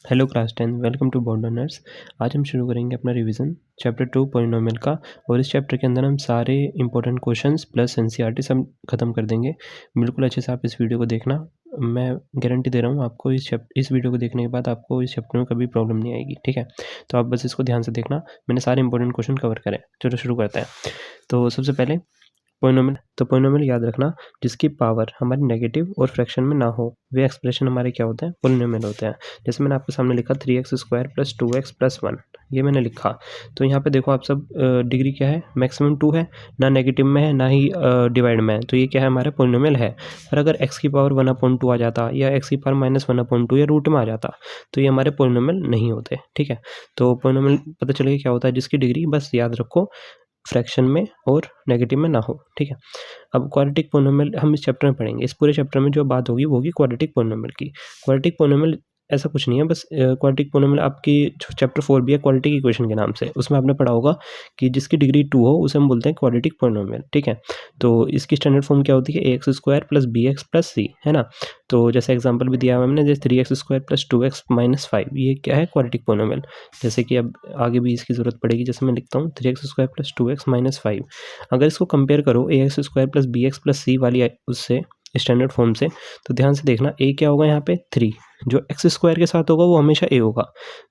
Hello class 10 welcome to board learners. आज हम शुरू करेंगे अपना रिवीजन चैप्टर 2 पॉलिनोमियल का। और इस चैप्टर के अंदर हम सारे इंपॉर्टेंट क्वेश्चंस प्लस एनसीईआरटी सब खत्म कर देंगे। बिल्कुल अच्छे से आप इस वीडियो को देखना, मैं गारंटी दे रहा हूँ आपको इस वीडियो को देखने के बाद आपको इस चैप्टर में कभी प्रॉब्लम नहीं आएगी। ठीक है, तो आप बस इसको ध्यान से देखना। मैंने सारे इंपॉर्टेंट क्वेश्चन कवर करे। चलो शुरू करते हैं। तो सबसे पहले पोलिनोमियल याद रखना जिसकी पावर हमारी नेगेटिव और फ्रैक्शन में ना हो, वे एक्सप्रेशन हमारे क्या होते हैं, पोलिनोमियल होते हैं। जैसे मैंने आपके सामने लिखा 3x² + 2x + 1, ये मैंने लिखा। तो यहाँ पे देखो आप सब, डिग्री क्या है, मैक्सिमम 2 है, ना नेगेटिव में है ना ही डिवाइड में है, तो ये क्या है, हमारा पोलिनोमियल है। और अगर x की पावर 1/2 आ जाता या x की पावर -1/2 या रूट में आ जाता तो ये हमारे पोलिनोमियल नहीं होते। ठीक है, तो पोलिनोमियल पता चलेगा क्या होता है, जिसकी डिग्री बस याद रखो फ्रैक्शन में और नेगेटिव में ना हो। ठीक है, अब क्वाड्रेटिक पोलिनोमियल हम इस चैप्टर में पढ़ेंगे। इस पूरे चैप्टर में जो बात होगी वो होगी क्वाड्रेटिक पोलिनोमियल की। क्वाड्रेटिक पोलिनोमियल ऐसा कुछ नहीं है, बस क्वाड्रेटिक पोलिनोमियल आपकी चैप्टर 4 भी है क्वाड्रेटिक इक्वेशन के नाम से। उसमें आपने पढ़ा होगा कि जिसकी डिग्री 2 हो उसे हम बोलते हैं क्वाड्रेटिक पोलिनोमियल। ठीक है, तो इसकी स्टैंडर्ड फॉर्म क्या होती है, ax² + bx + c, है ना। तो जैसे एग्जांपल भी दिया हुआ हमने, जैसे 3x² + 2x - 5, ये क्या है, क्वाड्रेटिक पोलिनोमियल। जैसे कि अब आगे भी इसकी ज़रूरत पड़ेगी। जैसे मैं लिखता हूँ 3x² + 2x - 5। अगर इसको कंपेयर करो ax² + bx + c वाली उससे स्टैंडर्ड फॉर्म से, तो ध्यान से देखना a क्या होगा यहाँ पे 3, जो x² के साथ होगा वो हमेशा a होगा,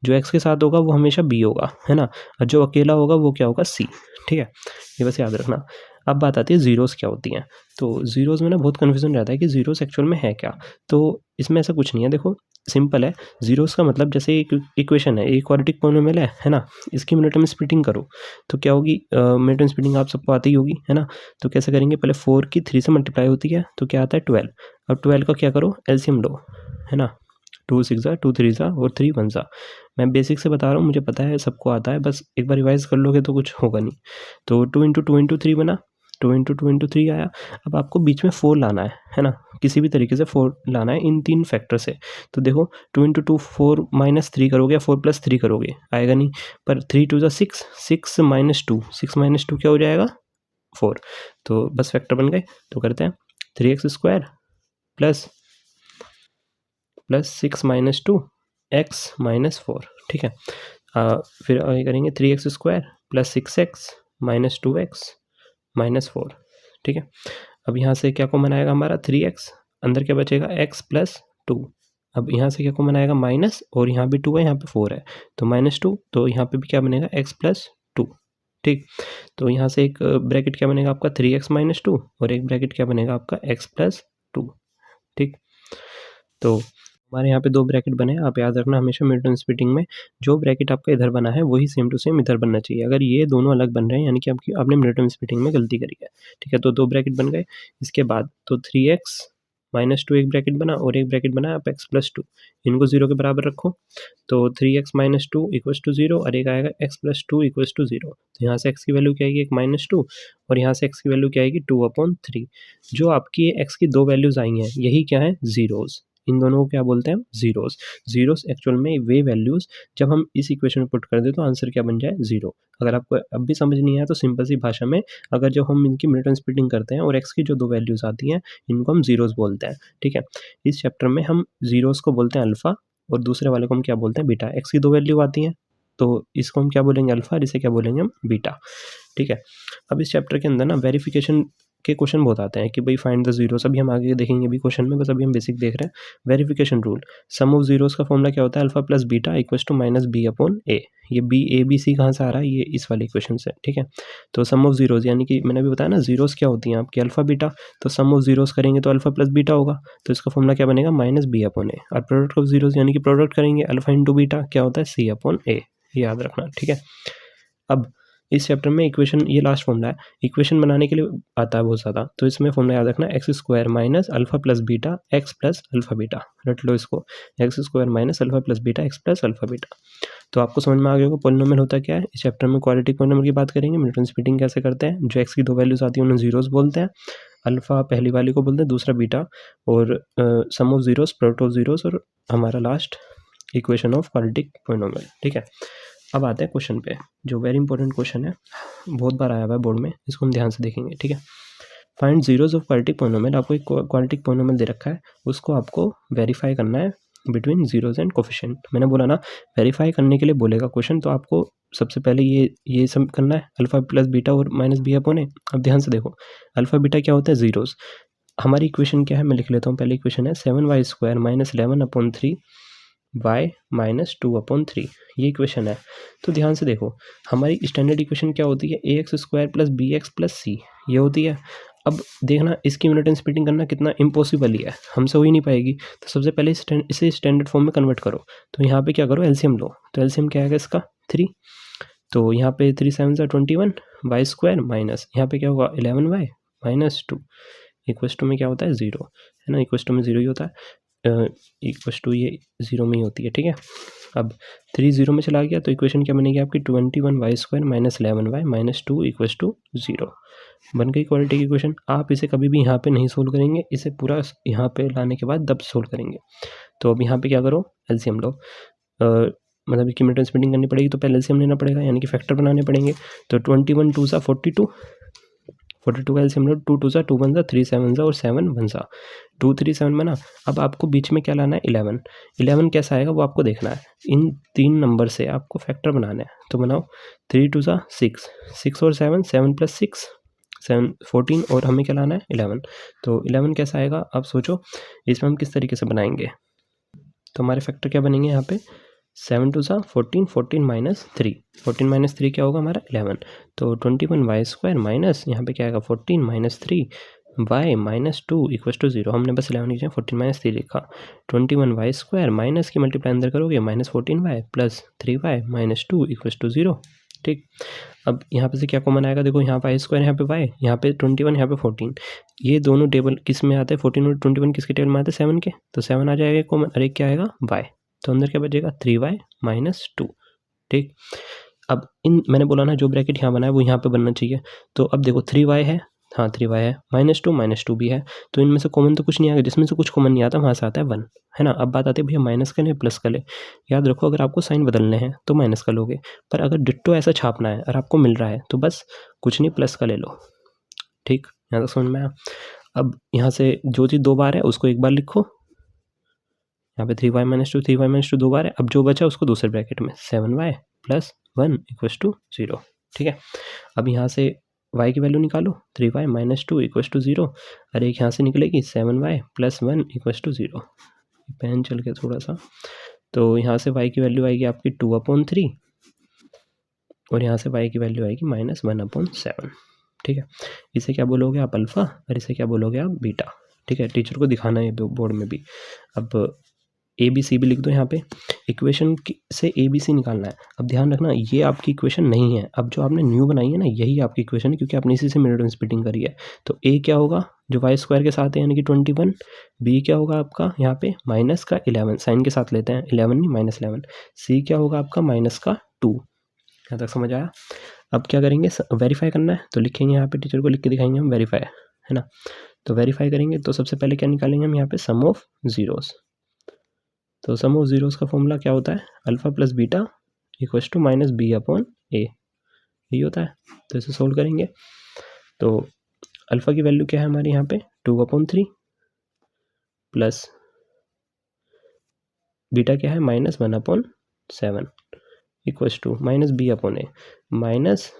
जो x के साथ होगा वो हमेशा b होगा, है ना। और जो अकेला होगा वो क्या होगा, c। ठीक है, ये बस याद रखना। अब बात आती है ज़ीरोज़ क्या होती हैं। तो ज़ीरोज़ में ना बहुत कन्फ्यूजन रहता है कि ज़ीरोज़ एक्चुअल में है क्या। तो इसमें ऐसा कुछ नहीं है, देखो सिंपल है। ज़ीरोज़ का मतलब जैसे एक इक्वेशन है, एक क्वाड्रेटिक पोलिनोमियल है ना, इसकी मिनट में स्प्लिटिंग करो तो क्या होगी, मिनट में स्प्लिटिंग आप सबको आती ही होगी, है ना। तो कैसे करेंगे, पहले 4 की 3 से मल्टीप्लाई होती है तो क्या आता है 12। अब 12 का क्या करो, एलसीएम लो, है ना। 2 6 ज़ा, 2 3 ज़ा और 3 1 ज़ा। मैं बेसिक से बता रहा हूँ, मुझे पता है सबको आता है, बस एक बार रिवाइज कर लोगे तो कुछ होगा नहीं। तो 2 × 2 × 3 बना, 2 × 2 × 3 आया। अब आपको बीच में 4 लाना है ना, किसी भी तरीके से 4 लाना है इन 3 फैक्टर से। तो देखो 2 × 2 4 - 3 करोगे या 4 + 3 करोगे, आएगा नहीं। पर 3 2 ज़ा 6, 6 - 2, 6 - 2 क्या हो जाएगा, 4। तो बस फैक्टर बन गए। तो करते हैं 3x² + 6 - 2 x - 4। ठीक है, फिर आगे करेंगे 3x² + 6x - 2x - 4। ठीक है, अब यहाँ से क्या कॉमन आएगा हमारा 3x, अंदर क्या बचेगा x + 2। अब यहाँ से क्या कॉमन आएगा माइनस, और यहाँ भी 2 है यहाँ पे 4 है तो -2, तो यहाँ पे भी क्या बनेगा x + 2। ठीक, तो यहाँ से एक ब्रैकेट क्या बनेगा आपका 3x - 2 और एक ब्रैकेट क्या बनेगा आपका x + 2। ठीक, तो हमारे यहाँ पे 2 ब्रैकेट बने हैं। आप याद रखना हमेशा मिल्टन स्प्लिटिंग में जो ब्रैकेट आपका इधर बना है वही सेम टू सेम इधर बनना चाहिए। अगर ये दोनों अलग बन रहे हैं यानी कि आपने मिल्टन स्प्लिटिंग में गलती करी है। ठीक है, तो 2 ब्रैकेट बन गए। इसके बाद तो 3x - 2 एक ब्रैकेट बना और एक ब्रैकेट बना आप x + 2, इनको 0 के बराबर रखो। तो 3x - 2 = 0 और एक आएगा x + 2 = 0। तो यहाँ से x की वैल्यू क्या आएगी, एक -2, और यहाँ से x की वैल्यू क्या आएगी 2/3। जो आपकी x की 2 वैल्यूज़ आई हैं यही क्या है, ज़ीरोज़। इन दोनों को क्या बोलते हैं हम, ज़ीरोज़। ज़ीरोज़ एक्चुअल में वे वैल्यूज़ जब हम इस इक्वेशन में पुट कर दें तो आंसर क्या बन जाए, 0। अगर आपको अब भी समझ नहीं आया तो सिंपल सी भाषा में, अगर जब हम इनकी मिल्टन स्प्लिटिंग करते हैं और x की जो 2 वैल्यूज़ आती हैं इनको हम ज़ीरोज़ बोलते हैं। ठीक है, इस चैप्टर में हम ज़ीरोज़ को बोलते हैं अल्फ़ा और दूसरे वाले को हम क्या बोलते हैं, बीटा। x की 2 वैल्यू आती हैं तो इसको हम क्या बोलेंगे, अल्फ़ा, और इसे क्या बोलेंगे हम, बीटा। ठीक है, अब इस चैप्टर के अंदर ना वेरिफिकेशन के क्वेश्चन बहुत आते हैं कि भाई फाइंड द ज़ीरोज़। अभी हम आगे देखेंगे अभी क्वेश्चन में, बस अभी हम बेसिक देख रहे हैं। Verification rule, sum of zeros का फॉर्मूला क्या होता है, अल्फ़ा + बीटा = -b/a। ये a b c कहाँ से आ रहा है, ये इस वाले इक्वेशन से। ठीक है, तो सम ऑफ ज़ीरोज़ यानी कि मैंने अभी बताया ना ज़ीरोज़ क्या होती हैं आपकी, अल्फ़ा बीटा। तो सम ऑफ ज़ीरोज़ करेंगे तो अल्फ़ा + बीटा होगा, तो इसका फॉर्मूला क्या बनेगा, -b/a। और प्रोडक्ट ऑफ ज़ीरोज़ यानी कि प्रोडक्ट करेंगे अल्फ़ा × बीटा क्या होता है, c/a। याद रखना। ठीक है, अब इस चैप्टर में इक्वेशन, ये लास्ट फॉर्मूला है, इक्वेशन बनाने के लिए आता है बहुत ज़्यादा। तो इसमें फॉर्मूला याद रखना, x² - alpha + beta x + alpha beta. रट लो इसको, x² - alpha + beta x + alpha beta. तो आपको समझ में आ गया होगा पोलिनोमियल होता क्या है। इस चैप्टर में क्वाड्रेटिक पोलिनोमियल की बात करेंगे, मिल्टन स्प्लिटिंग कैसे करते हैं, जो x की 2 वैल्यूज़ आती हैं उन्हें ज़ीरोज़ बोलते हैं, अल्फ़ा पहली वाली को बोलते हैं, दूसरा बीटा, और sum of zeros, product of zeros, और हमारा last equation of quadratic polynomial. ठीक है, अब आते हैं क्वेश्चन पे, जो वेरी इंपॉर्टेंट क्वेश्चन है, बहुत बार आया हुआ है बोर्ड में, इसको हम ध्यान से देखेंगे। ठीक है, find zeros of quadratic polynomial. आपको एक क्वाड्रेटिक पोलिनोमियल दे रखा है, उसको आपको वेरीफाई करना है बिटवीन जीरोज एंड कोफिशिएंट। मैंने बोला ना वेरीफाई करने के लिए बोलेगा क्वेश्चन, तो आपको सबसे पहले ये सब करना है, अल्फा प्लस बीटा और माइनस बी अपॉन ए। अब ध्यान से देखो, अल्फा बीटा क्या होता है, जीरोज। हमारी इक्वेशन क्या है, मैं लिख लेता हूँ। पहले इक्वेशन है 7y² माइनस 11/3 y माइनस 2/3, ये इक्वेशन है। तो ध्यान से देखो, हमारी स्टैंडर्ड इक्वेशन क्या होती है, ax² plus b x plus c, ये होती है। अब देखना, इसकी यूनिट एंड स्प्लिटिंग करना कितना इम्पॉसिबल ही है, हमसे हो ही नहीं पाएगी। तो सबसे पहले इसे स्टैंडर्ड फॉर्म में कन्वर्ट करो। तो यहाँ पे क्या करो, एलसीएम लो। तो एलसीएम क्या आएगा इसका, 3। तो यहाँ पे 3 7 21 y² माइनस यहाँ पे क्या होगा 11y माइनस 2 इक्वस टू में क्या होता है 0, है ना। इक्वस टू में 0 ही होता है, इक्वस टू ये 0 में ही होती है, ठीक है। अब 3 0 में चला गया, तो इक्वेशन क्या बनेगी आपकी 21y² minus 11y minus 2 equals to 0, बन गई क्वालिटी की इक्वेशन। आप इसे कभी भी यहाँ पे नहीं सोल्व करेंगे, इसे पूरा यहाँ पे लाने के बाद तब सोल्व करेंगे। तो अब यहाँ पे क्या करो, एलसीएम लो। मतलब इसकी यूनिट स्प्लिटिंग करनी पड़ेगी, तो पहले एलसीएम लेना पड़ेगा, यानी कि फैक्टर बनाने पड़ेंगे। तो 21 2 42, 42 का एलसीएम लो, 2 2 2 1 3 7 और 7 1 2 3 7 बना। अब आपको बीच में क्या लाना है, 11। 11 कैसा आएगा वो आपको देखना है। इन 3 नंबर से आपको फैक्टर बनाना है, तो बनाओ। 3 2 6, 6 और 7, 7 प्लस 6 7 14, और हमें क्या लाना है 11। तो 11 कैसा आएगा, आप सोचो इसमें हम किस तरीके से बनाएंगे। तो हमारे फैक्टर क्या बनेंगे यहाँ पे, 7 2 14, 14 माइनस 3, 14 माइनस 3 क्या होगा हमारा 11। तो 21y² माइनस यहाँ पे क्या आएगा 14 minus 3 y minus 2 equals to 0। हमने बस 11 की जगह 14 माइनस 3 लिखा। 21y² माइनस की मल्टीप्लाई अंदर करोगे minus 14y plus 3y minus 2 equals to 0, ठीक। अब यहाँ पे से क्या कॉमन आएगा, देखो यहाँ पे y², यहाँ पे y, यहाँ पे 21, यहाँ पे 14, ये दोनों टेबल किस में आते हैं, 14 और 21 किसके टेबल में आते हैं 7 के, तो 7 आ जाएगा कॉमन। अरे क्या आएगा y, तो अंदर क्या बचेगा 3y माइनस 2, ठीक। अब इन मैंने बोला ना जो ब्रैकेट यहाँ बना है वो यहाँ पे बनना चाहिए। तो अब देखो 3y है, हाँ 3y है, माइनस 2 भी है, तो इनमें से कॉमन तो कुछ नहीं आएगा, जिसमें से कुछ कॉमन नहीं आता वहाँ से आता है 1, है ना। अब बात आती है भैया माइनस का ले प्लस का ले। याद रखो, अगर आपको साइन बदलने हैं तो माइनस का लोगे, पर अगर डिट्टो ऐसा छापना है और आपको मिल रहा है तो बस कुछ नहीं, प्लस का ले लो, ठीक। यहाँ तक समझ में आया। अब यहाँ से जो चीज़ 2 बार है उसको एक बार लिखो, यहाँ पे 3y माइनस 2, 3y माइनस 2 2 बार है। अब जो बचा उसको दूसरे ब्रैकेट में 7y प्लस 1 इक्वस टू 0, ठीक है। अब यहाँ से y की वैल्यू निकालो, 3y माइनस 2 इक्वस टू 0, और एक यहाँ से निकलेगी 7y plus 1 equals to 0। Pen चल के थोड़ा सा, तो यहाँ से y की वैल्यू आएगी आपकी 2/3, और यहाँ से y की वैल्यू आएगी माइनस 1/7, ठीक है। इसे क्या बोलोगे आप अल्फ़ा, और इसे क्या बोलोगे आप बीटा, ठीक है। टीचर को दिखाना है बोर्ड में भी। अब ए बी सी भी लिख दो यहाँ पे, इक्वेशन से ए बी सी निकालना है। अब ध्यान रखना ये आपकी इक्वेशन नहीं है, अब जो आपने न्यू बनाई है ना यही आपकी इक्वेशन है, क्योंकि आपने इसी से मिनट स्प्लिटिंग करी है। तो ए क्या होगा जो y² के साथ है यानी कि 21, बी क्या होगा आपका यहाँ पे माइनस का 11, साइन के साथ लेते हैं 11 नहीं माइनस 11, सी क्या होगा आपका माइनस का 2। यहाँ तक समझ आया। अब क्या करेंगे, वेरीफाई करना है, तो लिखेंगे यहाँ पे, टीचर को लिख के दिखाएंगे हम वेरीफाई, है ना। तो वेरीफाई करेंगे तो सबसे पहले क्या निकालेंगे हम यहाँ पे, सम ऑफ जीरोस। तो सम ऑफ जीरोस का फॉर्मूला क्या होता है, alpha plus beta equals to minus B upon a, यही होता है। तो इसे सोल्व करेंगे, तो अल्फा की वैल्यू क्या है हमारे यहाँ पे 2/3 प्लस बीटा क्या है minus 1/7 equals to minus B upon A, minus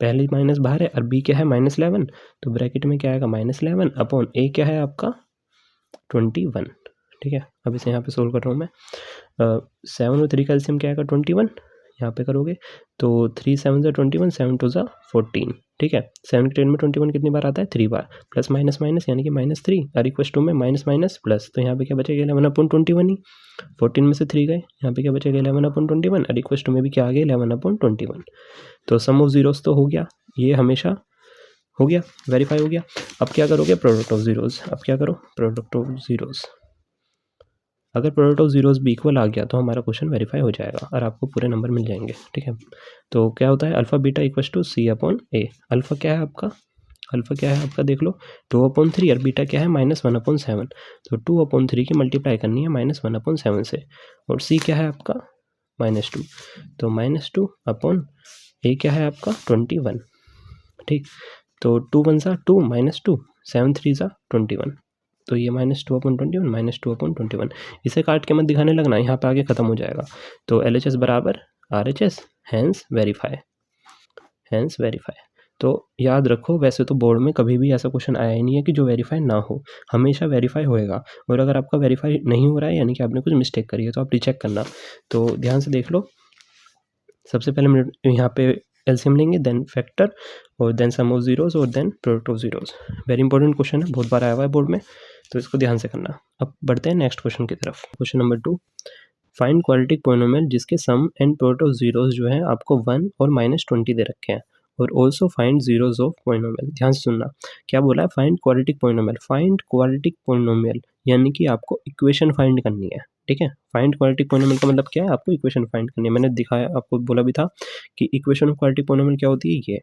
पहले माइनस बाहर है और बी क्या है माइनस 11, तो ब्रैकेट में क्या आएगा माइनस 11 अपॉन ए क्या है आपका 21, ठीक है। अब इसे यहाँ पे सोल्व कर रहा हूँ मैं। 7 और 3 का एलसीएम क्या आएगा 21, यहाँ पे करोगे तो 3 7 21, 7 2 14, ठीक है। 7 के 10 में 21 कितनी बार आता है 3 बार, प्लस माइनस माइनस यानी कि माइनस 3, और इक्वस टू में माइनस माइनस प्लस, तो यहाँ पे क्या बचेगा 11/21 ही, 14 में से 3 गए, यहाँ पे क्या बचेगा 11/21, और इक्वस टू में भी क्या आ गया 11/21। तो सम ऑफ जीरोस तो हो गया, ये हमेशा हो गया, वेरीफाई हो गया। अब क्या करोगे, प्रोडक्ट ऑफ जीरोस। अब क्या करो, प्रोडक्ट ऑफ जीरोस, अगर प्रोडक्ट ऑफ जीरोस भी इक्वल आ गया तो हमारा क्वेश्चन वेरीफाई हो जाएगा और आपको पूरे नंबर मिल जाएंगे, ठीक है। तो क्या होता है, alpha beta equals to C upon A. Alpha क्या है आपका, अल्फा क्या है आपका देख लो 2/3, और बीटा क्या है माइनस 1/7, तो 2/3 की मल्टीप्लाई करनी है माइनस 1/7 से, और सी क्या है आपका -2, तो -2 अपॉन ए क्या है आपका 21, ठीक। तो 2 1 2 -2, 7 3 21, तो ये -2/21 -2/21 इसे काट के मत दिखाने लगना, यहाँ पे आगे ख़त्म हो जाएगा। तो LHS बराबर RHS, हैंस वेरीफाई। तो याद रखो, वैसे तो बोर्ड में कभी भी ऐसा क्वेश्चन आया ही नहीं है कि जो वेरीफाई ना हो, हमेशा वेरीफाई होएगा। और अगर आपका वेरीफाई नहीं हो रहा है यानी कि आपने कुछ मिस्टेक करी है तो आप रीचेक करना। तो ध्यान से देख लो, सबसे पहले हम यहाँ पे एलसीएम लेंगे, देन फैक्टर, और देन सम ऑफ जीरोस, और then product of zeros. Very important question है, बहुत बार आया हुआ है बोर्ड में, तो इसको ध्यान से करना। अब बढ़ते हैं नेक्स्ट क्वेश्चन की तरफ। Question number 2, find quadratic polynomial जिसके सम एंड प्रोडक्ट ऑफ जीरोस जो है आपको 1 और -20 दे रखे हैं, और also find zeros of polynomial. ध्यान से सुनना, क्या बोला है? Find quadratic polynomial. Find quadratic polynomial यानी कि आपको इक्वेशन फाइंड करनी है, ठीक है। फाइंड क्वाड्रेटिक पॉलिनोमियल का मतलब क्या है? आपको इक्वेशन फाइंड करनी है। मैंने दिखाया, आपको बोला भी था कि इक्वेशन ऑफ क्वाड्रेटिक पॉलिनोमियल क्या होती है, ये।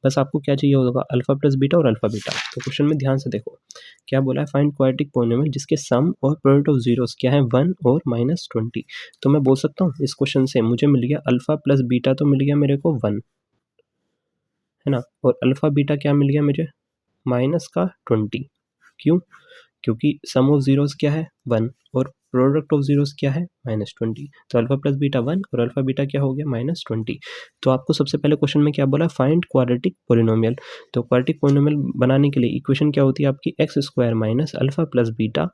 बस आपको क्या चाहिए होगा? अल्फा प्लस बीटा और अल्फा बीटा। तो क्वेश्चन में ध्यान से देखो, क्या बोला है? फाइंड क्वाड्रेटिक पॉलिनोमियल जिसके सम और प्रोडक्ट ऑफ जीरोस क्या है? 1 और -20। तो मैं बोल सकता हूँ इस क्वेश्चन से मुझे मिल गया अल्फा प्लस बीटा, तो मिल गया मेरे को 1, है ना। और अल्फा बीटा क्या मिल गया मुझे? -20। क्यों? क्योंकि सम ऑफ जीरोस क्या है? 1, और प्रोडक्ट ऑफ जीरोस क्या है? -20। तो अल्फा प्लस बीटा 1 और अल्फा बीटा क्या हो गया? -20। तो आपको सबसे पहले क्वेश्चन में क्या बोला? Find quadratic polynomial. तो क्वाड्रेटिक पॉलिनोमियल बनाने के लिए इक्वेशन क्या होती है आपकी? x² minus alpha plus beta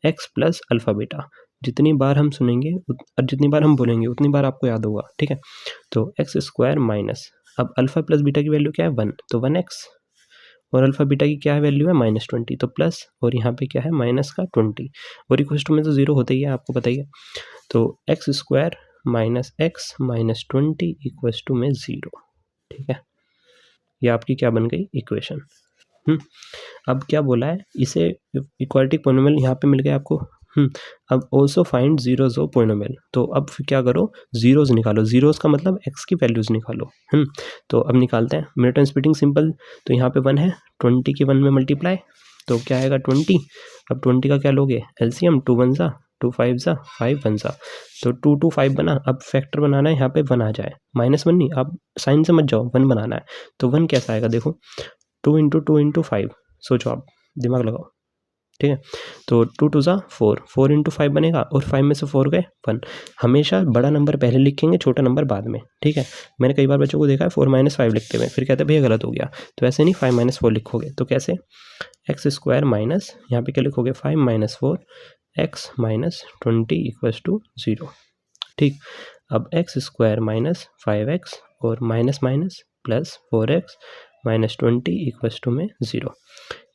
x plus alpha beta. जितनी बार हम सुनेंगे और जितनी बार हम बोलेंगे उतनी बार आपको याद होगा, ठीक है। तो x² माइनस, अब अल्फा प्लस बीटा की वैल्यू क्या है? 1, तो 1x, और अल्फा बीटा की क्या वैल्यू है? -20, तो प्लस, और यहाँ पे क्या है? माइनस का 20, और इक्वल टू में तो जीरो होता ही है, आपको पता ही है। तो x² minus x minus 20 equal to में 0, ठीक है। ये आपकी क्या बन गई? इक्वेशन। अब क्या बोला है? इसे इक्वालिटी पॉलिनोमियल यहाँ पे मिल गया आपको। अब also find zeros of polynomial. तो अब फिर क्या करो? जीरोस निकालो। जीरोस का मतलब x की वैल्यूज निकालो। तो अब निकालते हैं। Minute and splitting simple. तो यहाँ पे 1 है, 20 की 1 में मल्टीप्लाई, तो क्या आएगा? 20। अब 20 का क्या लोगे? एलसीएम। 2 1 ज़ा, 2 5 ज़ा, 5 1 ज़ा, तो 2 2 5 बना। अब फैक्टर बनाना है, यहाँ पे 1 आ जाए, -1 नहीं, आप साइन से मत जाओ, 1 बनाना है। तो 1 कैसा आएगा? देखो, 2 × 2 × 5, सोचो आप, दिमाग लगाओ, ठीक है। तो 2 2 ज़ा 4, 4 × 5 बनेगा, और 5 में से 4 गए 1। हमेशा बड़ा नंबर पहले लिखेंगे, छोटा नंबर बाद में, ठीक है। मैंने कई बार बच्चों को देखा है 4 - 5 लिखते हुए, फिर कहते हैं भैया गलत हो गया। तो ऐसे नहीं, 5 - 4 लिखोगे। तो कैसे? x² माइनस, यहाँ पे क्या लिखोगे? 5 - 4 x माइनस 20 इक्वल्स टू 0, ठीक। अब x² माइनस 5x और minus minus plus 4x minus 20 equals to में 0।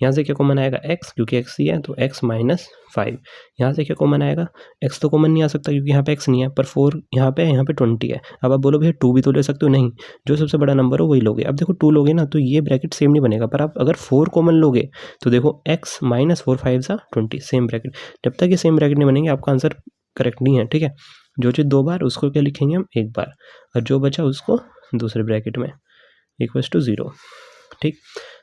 यहाँ से क्या कॉमन आएगा? x, क्योंकि x ही है, तो x माइनस 5। यहाँ से क्या कॉमन आएगा? x तो कॉमन नहीं आ सकता क्योंकि यहाँ पे x नहीं है, पर 4 यहाँ पे 20 है। अब आप बोलो भैया 2 भी तो ले सकते हो, नहीं, जो सबसे बड़ा नंबर हो वही लोगे। अब देखो 2 लोगे ना तो ये ब्रैकेट सेम नहीं बनेगा, पर आप अगर 4 कॉमन लोगे तो देखो x माइनस 4 5 ज़ा 20, सेम ब्रैकेट। जब तक ये सेम ब्रैकेट नहीं बनेंगे आपका आंसर करेक्ट नहीं है, ठीक है। जो चीज़ 2 बार उसको क्या लिखेंगे हम? 1 बार, और जो बचा उसको दूसरे ब्रैकेट में इक्वल्स टू 0, ठीक।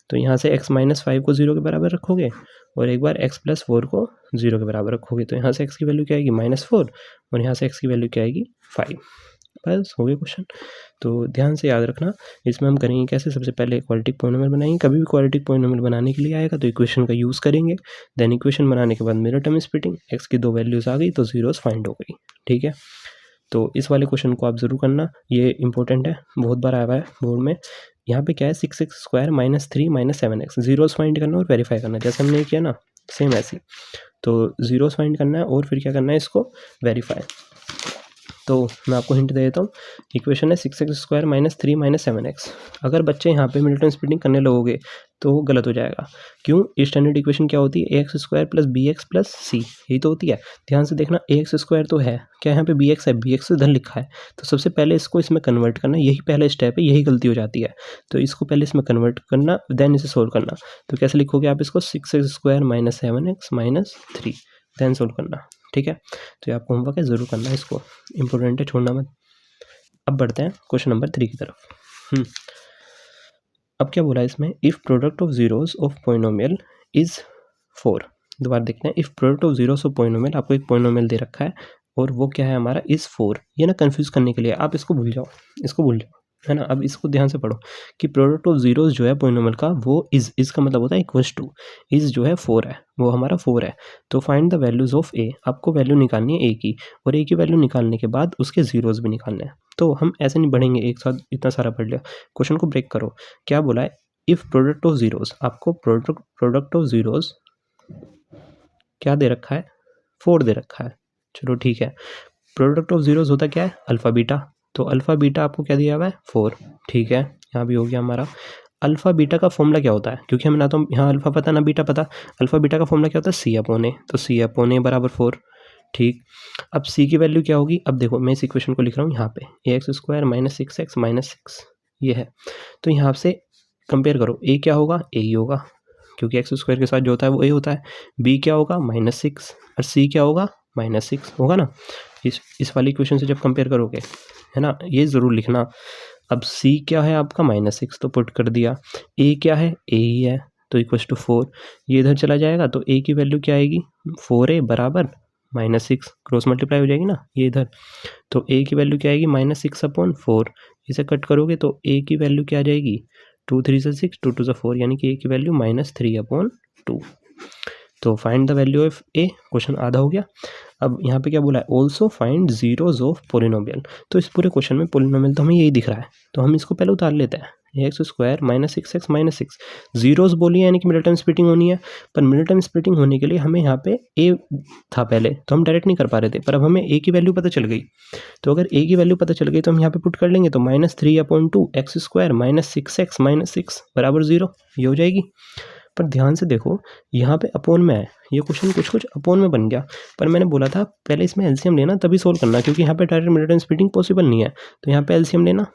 तो यहाँ से x माइनस 5 को 0 के बराबर रखोगे, और एक बार x प्लस 4 को 0 के बराबर रखोगे, तो यहाँ से x की वैल्यू क्या आएगी? -4, और यहाँ से x की वैल्यू क्या आएगी? 5। बस हो गया क्वेश्चन। तो ध्यान से याद रखना, इसमें हम करेंगे कैसे? सबसे पहले क्वाड्रेटिक पॉलिनोमियल बनाएंगे। कभी भी क्वाड्रेटिक पॉलिनोमियल बनाने के लिए आएगा तो इक्वेशन का यूज़ करेंगे, देन इक्वेशन बनाने के बाद मिरर टर्म स्प्लिटिंग, x की 2 वैल्यूज़ आ गई तो जीरोस फाइंड हो गई, ठीक है। तो इस वाले क्वेश्चन को आप ज़रूर करना, ये इंपॉर्टेंट है, बहुत बार आया हुआ है बोर्ड में। यहाँ पे क्या है? 6x² minus 3 minus 7x, zeros find करना और वेरीफाई करना, जैसे हमने किया ना, सेम ऐसे। तो जीरोस फाइंड करना है और फिर क्या करना है? इसको वेरीफाई। तो मैं आपको हिंट दे देता हूँ, इक्वेशन है 6x² माइनस 3 माइनस 7x। अगर बच्चे यहाँ पे मिडल टर्म स्प्लिटिंग करने लगोगे तो वो गलत हो जाएगा। क्यों? स्टैंडर्ड इक्वेशन क्या होती है? ax² plus bx plus c, यही तो होती है। ध्यान से देखना, ax² तो है, क्या यहाँ पे bx है? bx तो इधर लिखा है, तो सबसे पहले इसको इसमें कन्वर्ट करना, यही पहला स्टेप है, यही गलती हो जाती है। तो इसको पहले इसमें कन्वर्ट करना, देन इसे सोल्व करना। तो कैसे लिखोगे आप इसको? 6x² minus 7x minus 3, then solve करना, ठीक है। तो ये आपको होमवर्क है, ज़रूर करना है इसको, इंपॉर्टेंट है, छोड़ना मत। अब बढ़ते हैं क्वेश्चन नंबर 3 की तरफ। अब क्या बोला है इसमें? If product of zeros of polynomial is 4। दोबारा देखते हैं, if product of zeros of polynomial, आपको एक पॉलिनोमियल दे रखा है और वो क्या है हमारा? इज़ 4। ये ना कंफ्यूज करने के लिए, आप इसको भूल जाओ, इसको भूल जाओ, है ना। अब इसको ध्यान से पढ़ो कि प्रोडक्ट ऑफ जीरोस जो है पोलिनोमियल का वो इज का मतलब होता है इक्वल्स टू, इज जो है 4 है, वो हमारा 4 है। तो फाइंड द वैल्यूज ऑफ ए, आपको वैल्यू निकालनी है ए की, और ए की वैल्यू निकालने के बाद उसके जीरोस भी निकालने हैं। तो हम ऐसे नहीं बढ़ेंगे एक साथ, इतना सारा पढ़ लिया। क्वेश्चन को ब्रेक करो, क्या बोला है, इफ प्रोडक्ट ऑफ जीरोस, आपको प्रोडक्ट ऑफ जीरोस क्या दे रखा है, 4 दे रखा है। चलो ठीक है, प्रोडक्ट ऑफ जीरोस होता क्या है, अल्फा बीटा। तो अल्फा बीटा आपको क्या दिया हुआ है, 4। ठीक है, यहाँ भी हो गया हमारा। अल्फा बीटा का फॉर्मूला क्या होता है, क्योंकि हमें ना तो यहाँ अल्फा पता ना बीटा पता, अल्फा बीटा का फॉर्मूला क्या होता है, सी अपॉन ए। तो सी अपॉन ए बराबर 4। ठीक, अब सी की वैल्यू क्या होगी, अब देखो मैं इस इक्वेशन को लिख रहा हूँ यहाँ पे, a x square minus 6x minus 6 ये है। तो यहाँ से कंपेयर करो, ए क्या होगा, ए ही होगा, क्योंकि एक्स स्क्वायर के साथ जो होता है वो ए होता है। बी क्या होगा, -6, और सी क्या होगा, -6 होगा ना। इस वाली इक्वेशन से जब कंपेयर करोगे, है ना, ये ज़रूर लिखना। अब सी क्या है आपका, -6, तो पुट कर दिया। ए क्या है, ए ही है, तो इक्वल्स टू 4। ये इधर चला जाएगा तो ए की वैल्यू क्या आएगी, 4a बराबर -6, क्रॉस मल्टीप्लाई हो जाएगी ना ये इधर। तो ए की वैल्यू क्या आएगी, -6/4। इसे कट करोगे तो ए की वैल्यू क्या आ जाएगी, 2 3 से 6, 2 2 से 4, यानी कि ए की वैल्यू -3/2। तो find the value of A, question आधा हो गया। अब यहाँ पे क्या बोला है, also find zeros of polynomial. तो इस पूरे क्वेश्चन में पोलिनोमियल तो हमें यही दिख रहा है, तो हम इसको पहले उतार लेते हैं। X square -6x minus 6 zeros बोली यानी कि मिडिल टर्म स्प्लिटिंग होनी है, पर मिडिल टर्म स्प्लिटिंग होने के लिए हमें यहाँ पे ए था पहले, तो हम डायरेक्ट नहीं कर पा रहे थे, पर अब हमें ए की वैल्यू पता चल गई। तो अगर ए की वैल्यू पता चल गई तो हम यहाँ पे पुट कर लेंगे, तो -3/2 x square minus 6x minus 6 बराबर 0, ये हो जाएगी। पर ध्यान से देखो यहाँ पे अपोन में है, ये क्वेश्चन कुछ अपोन में बन गया, पर मैंने बोला था पहले इसमें एलसीएम लेना तभी सोल्व करना, क्योंकि यहाँ पे direct middle term splitting possible नहीं है। तो यहाँ पे एलसीएम लेना,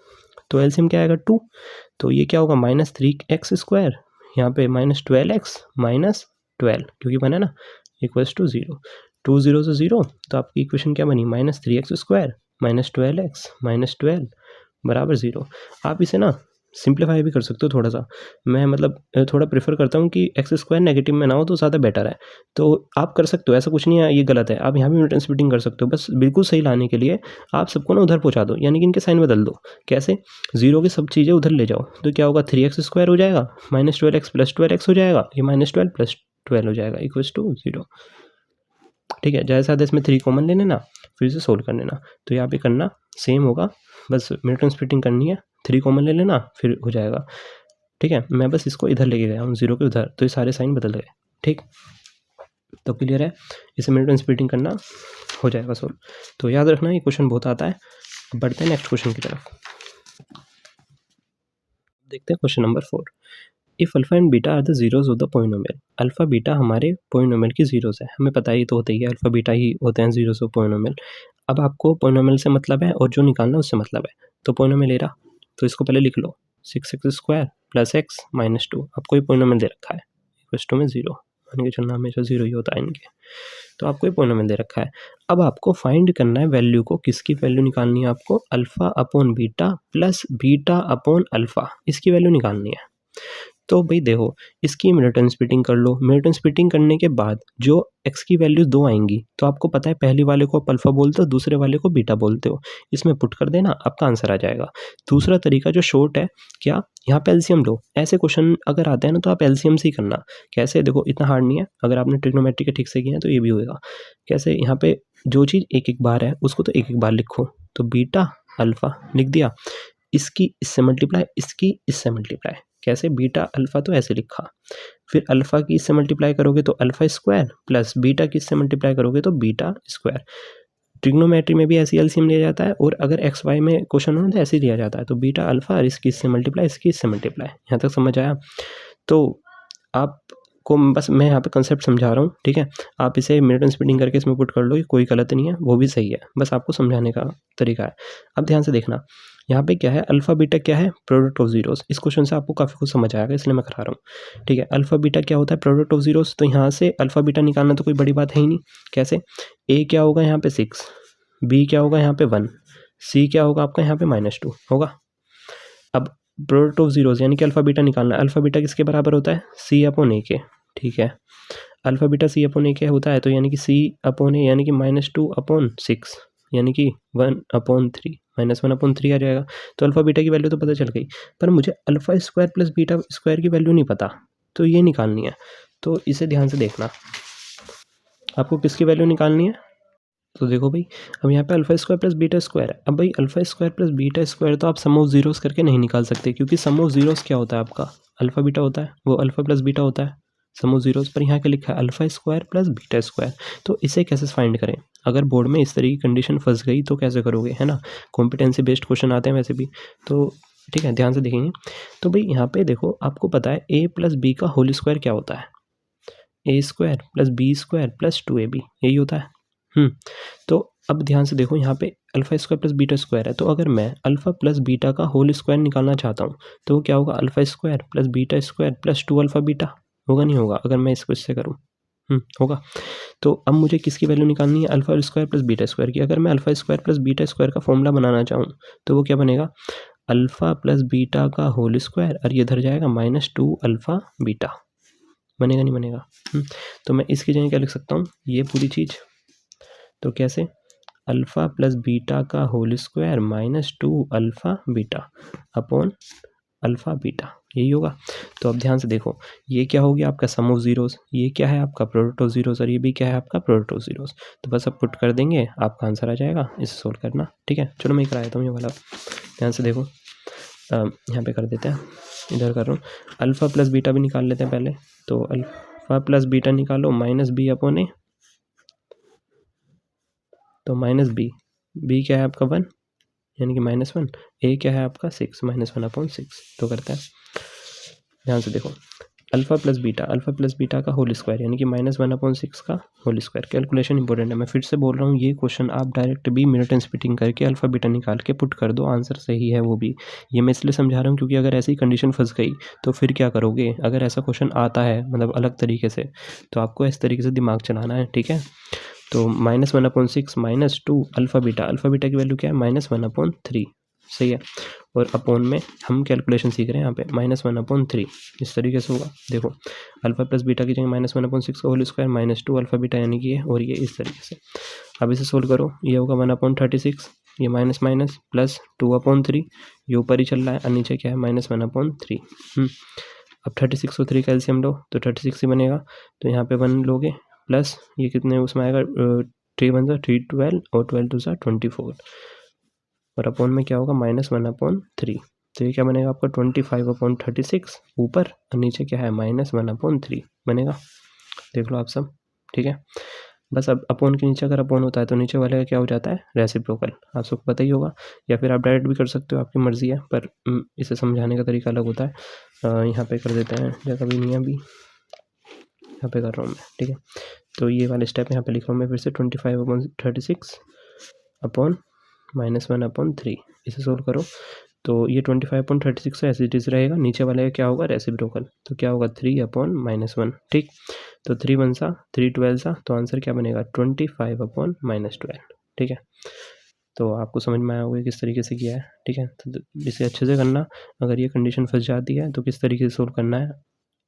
तो एलसीएम क्या आएगा, 2। तो ये क्या होगा, -3x स्क्वायर, यहाँ पे -12x माइनस 12, क्योंकि बना ना, इक्वल्स टू 0। 2 0 से 0, तो आपकी इक्वेशन क्या बनी, -3x square minus 12x minus 12 बराबर 0। आप इसे ना सिंप्लीफाई भी कर सकते हो थोड़ा सा, मैं मतलब थोड़ा प्रेफर करता हूँ कि एक्स स्क्वायर नेगेटिव में ना हो तो ज़्यादा बेटर है। तो आप कर सकते हो, ऐसा कुछ नहीं है ये गलत है, आप यहाँ भी मिडिल स्प्लिटिंग कर सकते हो, बस बिल्कुल सही लाने के लिए आप सबको ना उधर पहुँचा दो, यानी कि इनके साइन बदल दो। कैसे, 0 की सब चीज़ें उधर ले जाओ, तो क्या होगा, 3x स्क्वायर हो जाएगा, -12x प्लस 12x हो जाएगा, ये -12 प्लस 12 हो जाएगा, इक्वल्स टू 0। ठीक है, जैसा था इसमें 3 कॉमन ले लेना, फिर इसे सोल्व कर लेना। तो यहाँ पे करना सेम होगा, बस मिडिल टर्म स्प्लिटिंग करनी है, 3 कॉमन ले लेना फिर हो जाएगा। ठीक है, मैं बस इसको इधर लेके गया हूँ 0 के उधर, तो ये सारे साइन बदल गए। ठीक, तो क्लियर है, इसे मिडिल टर्म स्प्लिटिंग करना हो जाएगा सोल्व। तो याद रखना ये क्वेश्चन बहुत आता है। अब बढ़ते हैं नेक्स्ट क्वेश्चन की तरफ, देखते हैं question number 4। If alpha and beta are the zeros of the polynomial, alpha beta हमारे पोलिनोमियल की जीरोज है, हमें पता ही तो होता ही है अल्फा बीटा ही होते हैं जीरोज ऑफ पोलिनोमियल। अब आपको पोलिनोमियल से मतलब है और जो निकालना है उससे मतलब है, तो पोलिनोमियल ले रहा, तो इसको पहले लिख लो, 6x square plus x minus 2, आपको ये पोलिनोमियल दे रखा है, इक्वल्स टू में 0, यानी कि चलना हमेशा 0 ही होता है इनके, तो आपको ये पोलिनोमियल दे रखा है। अब आपको फाइंड करना है वैल्यू को, किसकी वैल्यू निकालनी है आपको, alpha upon beta plus beta upon alpha, इसकी वैल्यू निकालनी है। तो भाई देखो, इसकी मिडिल टर्म स्प्लिटिंग कर लो, मिडिल टर्म स्प्लिटिंग करने के बाद जो x की वैल्यू 2 आएंगी, तो आपको पता है पहले वाले को आप अल्फा बोलते हो, दूसरे वाले को बीटा बोलते हो, इसमें पुट कर देना, आपका आंसर आ जाएगा। दूसरा तरीका जो शॉर्ट है, क्या, यहाँ पे एलसीएम लो। ऐसे क्वेश्चन अगर आते हैं ना तो आप एलसीएम से ही करना। कैसे, देखो इतना हार्ड नहीं है, अगर आपने ट्रिग्नोमेट्री के ठीक से किया है तो ये भी होएगा। कैसे, यहाँ पे जो चीज़ एक एक बार है उसको तो एक एक बार लिखो, तो बीटा अल्फा लिख दिया, इसकी इससे मल्टीप्लाई, इसकी इससे मल्टीप्लाई। कैसे, बीटा अल्फा तो ऐसे लिखा, फिर अल्फा की इससे मल्टीप्लाई करोगे तो अल्फा स्क्वायर प्लस बीटा की इससे मल्टीप्लाई करोगे तो बीटा स्क्वायर। ट्रिग्नोमेट्री में भी ऐसी एलसीएम लिया जाता है, और अगर एक्स वाई में क्वेश्चन हो तो ऐसे ही लिया जाता है, तो बीटा अल्फा और इसकी इससे मल्टीप्लाई, इसकी इससे मल्टीप्लाई। यहाँ तक समझ आया? तो आपको बस मैं यहाँ पे कंसेप्ट समझा रहा हूँ, ठीक है, आप इसे मिडिल टर्म स्प्लिटिंग करके इसमें पुट कर लो, कोई गलत नहीं है, वो भी सही है, बस आपको समझाने का तरीका है। अब ध्यान से देखना, यहाँ पे क्या है, अल्फा बीटा क्या है, प्रोडक्ट ऑफ जीरोस। इस क्वेश्चन से आपको काफ़ी कुछ समझ आएगा, इसलिए मैं करा रहा हूँ। ठीक है, अल्फा बीटा क्या होता है, प्रोडक्ट ऑफ जीरोस, तो यहाँ से अल्फा बीटा निकालना तो कोई बड़ी बात है ही नहीं। कैसे, ए क्या होगा यहाँ पे 6, बी क्या होगा यहाँ पे 1, सी क्या होगा आपका यहाँ पे -2 होगा। अब प्रोडक्ट ऑफ जीरोस यानी कि अल्फा बीटा निकालना है, अल्फा बीटा किसके बराबर होता है, सी अपॉन ए के। ठीक है, अल्फा बीटा सी अपॉन ए के होता है, तो यानी कि सी अपॉन ए यानी कि -2/6, यानी कि 1/3 -1/3 आ जाएगा। तो अल्फ़ा बीटा की वैल्यू तो पता चल गई, पर मुझे alpha square plus beta square की वैल्यू नहीं पता, तो ये निकालनी है। तो इसे ध्यान से देखना, आपको किसकी वैल्यू निकालनी है। तो देखो भाई, अब यहाँ पे alpha square plus beta square है। अब भाई alpha square plus beta square तो आप सम ऑफ ज़ीरोज़ करके नहीं निकाल सकते, क्योंकि सम ऑफ ज़ीरोज़ क्या होता है आपका, अल्फ़ा बीटा होता है, वो अल्फ़ा प्लस बीटा होता है सम ऑफ ज़ीरोज़। पर यहाँ क्या लिखा है, alpha square plus beta square. तो इसे कैसे फाइंड करें, अगर बोर्ड में इस तरह की कंडीशन फंस गई तो कैसे करोगे, है ना। कॉम्पिटेंसी बेस्ड क्वेश्चन आते हैं वैसे भी, तो ठीक है, ध्यान से देखेंगे। तो भाई यहाँ पे देखो, आपको पता है ए प्लस बी का होल स्क्वायर क्या होता है, a square plus b square plus 2ab, यही होता है। तो अब ध्यान से देखो, यहाँ पे alpha square plus beta square है, तो अगर मैं अल्फ़ा प्लस बीटा का होल स्क्वायर निकालना चाहता हूँ तो वो क्या होगा, alpha square plus beta square plus 2 alpha beta, होगा नहीं होगा अगर मैं इसको इससे करूँ, होगा। तो अब मुझे किसकी वैल्यू निकालनी है, alpha square plus beta square की। अगर मैं alpha square plus beta square का फॉर्मूला बनाना चाहूँ तो वो क्या बनेगा, अल्फ़ा प्लस बीटा का होल स्क्वायर, और ये इधर जाएगा -2 अल्फ़ा बीटा, बनेगा नहीं बनेगा। तो मैं इसकी जगह क्या लिख सकता हूँ, ये पूरी चीज़, तो कैसे, अल्फ़ा प्लस बीटा का whole square -2 alpha beta upon alpha beta, यही होगा। तो अब ध्यान से देखो, ये क्या हो गया आपका सम ऑफ ज़ीरोज़, ये क्या है आपका प्रोडक्ट ऑफ ज़ीरोज़, और ये भी क्या है आपका प्रोडक्ट ऑफ ज़ीरोज़। तो बस अब पुट कर देंगे, आपका आंसर आ जाएगा, इसे सोल्व करना, ठीक है। चलो मैं करा देता हूँ ये वाला, ध्यान से देखो, यहाँ पे कर देते हैं, इधर कर रहा हूँ। अल्फ़ा प्लस बीटा भी निकाल लेते हैं पहले, तो अल्फ़ा प्लस बीटा निकालो -b अपॉन ए, तो -b क्या है आपका 1, यानी कि -1, ए क्या है आपका 6, -1/6, तो करते हैं, ध्यान से देखो, अल्फ़ा प्लस बीटा का होल स्क्वायर, यानी कि -1/6 का होल स्क्वायर। कैलकुलेशन इंपॉर्टेंट है, मैं फिर से बोल रहा हूँ, ये क्वेश्चन आप डायरेक्ट भी मिनट एंड स्प्लिटिंग करके अल्फ़ा बीटा निकाल के पुट कर दो, आंसर सही है वो भी। ये मैं इसलिए समझा रहा हूँ क्योंकि अगर ऐसी कंडीशन फंस गई तो फिर क्या करोगे, अगर ऐसा क्वेश्चन आता है मतलब अलग तरीके से, तो आपको इस तरीके से दिमाग चलाना है, ठीक है। तो -1/6 -2 अल्फ़ा बीटा की वैल्यू क्या है, -1/3, सही है। और अपॉन में हम कैलकुलेशन सीख रहे हैं यहाँ पे, -1/3 इस तरीके से होगा। देखो, अल्फ़ा प्लस बीटा की जगह -1/6 का होल स्क्वायर -2 अल्फ़ा बीटा, यानी कि ये, और ये इस तरीके से। अब इसे सोल्व करो, ये होगा 1/36, ये माइनस माइनस प्लस 2/3, ये ऊपर ही चल रहा है, और नीचे क्या है -1/3। अब 36 और 3 का एलसीएम लो तो 36 ही बनेगा, तो यहाँ पे 1 लोगे, प्लस ये कितने उसमें आएगा, 3 1 सा 3 12 और 12 2 सा 24, और अपॉन में क्या होगा -1/3। तो ये क्या बनेगा आपका 25/36 ऊपर, और नीचे क्या है -1/3 बनेगा, देख लो आप सब, ठीक है। बस अब अपॉन के नीचे अगर अपॉन होता है तो नीचे वाले का क्या हो जाता है, रेसिप्रोकल, आप सबको पता ही होगा, या फिर आप डायरेक्ट भी कर सकते हो, आपकी मर्ज़ी है, पर इसे समझाने का तरीका अलग होता है। यहाँ पे कर देते हैं, जगह भी नहीं है अभी, यहाँ पे कर रहा हूँ मैं, ठीक है। तो ये वाले स्टेप यहाँ पे लिख रहा हूँ मैं फिर से, 25/36 अपॉन -1/3, इसे सोल्व करो, तो ये 25/36 एज इट इज़ रहेगा, नीचे वाले का क्या होगा, रेसिप्रोकल, तो क्या होगा 3/-1, ठीक। तो 3 1 सा 3 12 सा, तो आंसर क्या बनेगा 25/-12, ठीक है। तो आपको समझ में आया होगा किस तरीके से किया है, ठीक है। तो इसे अच्छे से करना, अगर ये कंडीशन फंस जाती है तो किस तरीके से सोल्व करना है,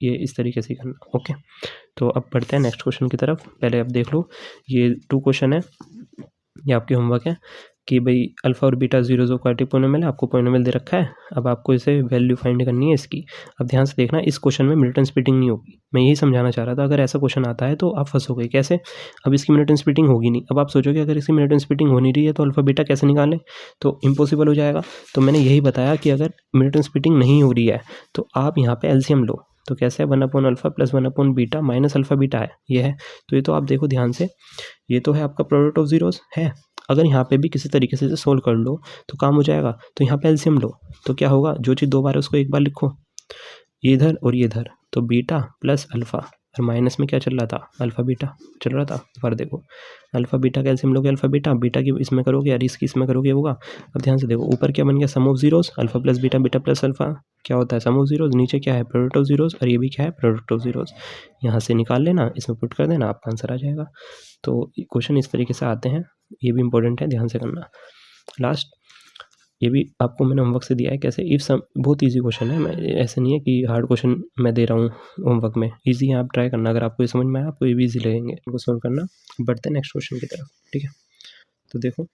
ये इस तरीके से करना, ओके। तो अब बढ़ते हैं नेक्स्ट क्वेश्चन की तरफ। पहले आप देख लो, ये 2 क्वेश्चन है, ये आपके होमवर्क है कि भाई अल्फ़ा और beta zeros of quadratic polynomial है, आपको पॉलिनोमियल दे रखा है, अब आपको इसे वैल्यू फाइंड करनी है इसकी। अब ध्यान से देखना, इस क्वेश्चन में मिनट एंड स्प्लिटिंग नहीं होगी, मैं यही समझाना चाह रहा था। अगर ऐसा क्वेश्चन आता है तो आप फंसोगे कैसे, अब इसकी मिनट एंड स्प्लिटिंग होगी नहीं। अब आप सोचोगे अगर इसकी मिनट एंड स्प्लिटिंग हो नहीं रही है तो अल्फ़ा बीटा कैसे निकालें, तो इम्पॉसिबल हो जाएगा। तो मैंने यही बताया कि अगर मिनट एंड स्प्लिटिंग नहीं हो रही है तो आप यहाँ पे एलसीएम लो, तो कैसे है 1/अल्फ़ा प्लस 1/बीटा माइनस अल्फ़ा बीटा है, ये है। तो ये तो आप देखो ध्यान से, ये तो है आपका प्रोडक्ट ऑफ ज़ीरोज़ है। अगर यहाँ पे भी किसी तरीके से इसे सोल्व कर लो तो काम हो जाएगा। तो यहाँ पे एलसीएम लो, तो क्या होगा, जो चीज़ 2 बार है उसको एक बार लिखो, ये इधर और ये इधर, तो बीटा प्लस अल्फ़ा, और माइनस में क्या चल रहा था, अल्फ़ा बीटा चल रहा था। पर देखो, अल्फ़ा बीटा का एलसीएम लोगे अल्फ़ा बीटा, बीटा की इसमें करोगे और इसकी इसमें करोगे होगा। अब ध्यान से देखो, ऊपर क्या बन गया, sum of zeros, alpha plus beta, beta plus alpha क्या होता है, सम ऑफ ज़ीरोज़, नीचे क्या है, प्रोडक्ट ऑफ ज़ीरोज़, और ये भी क्या है, प्रोडक्ट ऑफ ज़ीरोज़। यहाँ से निकाल लेना, इसमें पुट कर देना, आपका आंसर आ जाएगा। तो क्वेश्चन इस तरीके से आते हैं, ये भी इंपॉर्टेंट है, ध्यान से करना। लास्ट, ये भी आपको मैंने होमवर्क से दिया है कैसे, इफ सम, बहुत इजी क्वेश्चन है, मैं ऐसे नहीं है कि हार्ड क्वेश्चन मैं दे रहा हूँ होमवर्क में, इजी है, आप ट्राई करना, अगर आपको ये समझ में आया आपको ये भी इजी लगेंगे, इनको सोल्व करना। बढ़ते हैं नेक्स्ट क्वेश्चन की तरफ, ठीक है। तो देखो,